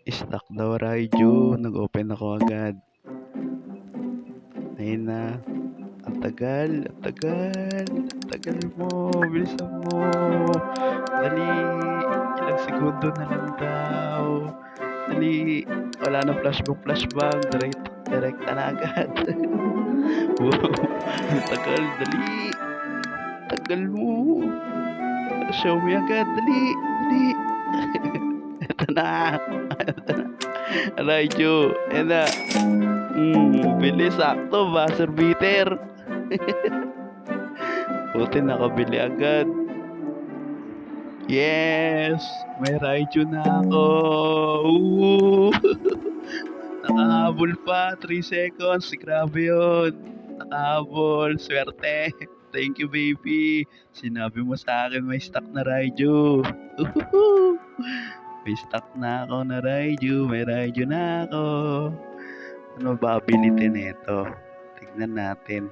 Stock daw Raiju. Nag-open ako agad. Ayun na. Ang tagal, ang tagal. Ang tagal mo. Bilisan mo. Dali. Ilang segundo na lang daw. Dali. Wala na flashbang. Direct na agad. Wow. Ang tagal. Dali. Tagal mo. Show me agad. Dali. Dali. Ito na. Raiju. Ayan na. Bilis. Sakto. Buzzer beater. Buti nakabili agad. Yes! May Raiju na ako. Ooh! Nakahabol pa. 3 seconds. Grabe yun. Nakahabol. Swerte. Thank you, baby. Sinabi mo sa akin may stock na Raiju. Uhuhu! May stock na ako na Raiju. May Raiju na ako. Ano ba ability nito? Tignan natin.